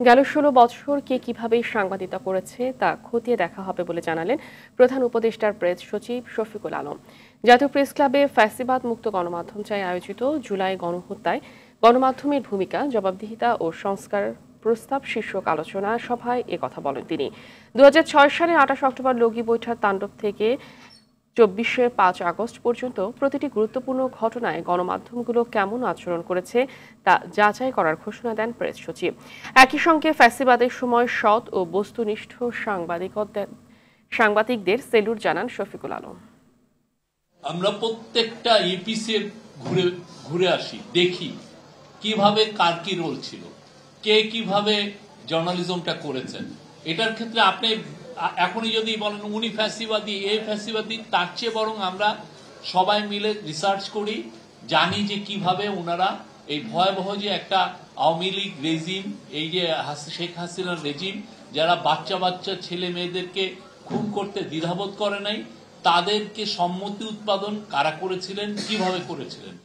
গেল ১৬ বছর কে কিভাবে সাংবাদিকতা করেছে তা খতিয়ে দেখা হবে বলে জানালেন প্রধান উপদেষ্টার প্রেস সচিব শফিকুল আলম। জাতীয় প্রেস ক্লাবে ফ্যাসিবাদ মুক্ত গণমাধ্যম চাই আয়োজিত জুলাই গণহত্যায় গণমাধ্যমের ভূমিকা, জবাবদিহিতা ও সংস্কার প্রস্তাব শীর্ষক আলোচনা সভায় কথা বলেন তিনি। ২০০৬ সালে ২৮ অক্টোবর লগি বৈঠার তাণ্ডব থেকে ৫ আগস্ট পর্যন্ত প্রতিটি গুরুত্বপূর্ণ ঘটনায় গণমাধ্যমগুলো কেমন আচরণ করেছে তা যাচাই করার ঘোষণা দেন প্রেস সচিব। একই সঙ্গে ফ্যাসিবাদের সময় সৎ ও বস্তুনিষ্ঠ সাংবাদিকদের সেলুট জানান শফিকুল আলম। আমরা প্রত্যেকটা ইপিসি ঘুরে ঘুরে আসি, দেখি কিভাবে কার কি রোল ছিল, কে কিভাবে জার্নালিজমটা করেছেন। এটার ক্ষেত্রে আপনি এখনই যদি বলেন উনি ফ্যাসিবাদী, এই ফ্যাসিবাদী, তার চেয়ে বরং আমরা সবাই মিলে রিসার্চ করি, জানি যে কিভাবে ওনারা এই ভয়াবহ যে একটা আওয়ামী লীগ রেজিম, এই যে শেখ হাসিনার রেজিম, যারা বাচ্চা বাচ্চা ছেলে মেয়েদেরকে খুন করতে দ্বিধাবোধ করে নাই, তাদেরকে সম্মতি উৎপাদন কারা করেছিলেন, কিভাবে করেছিলেন।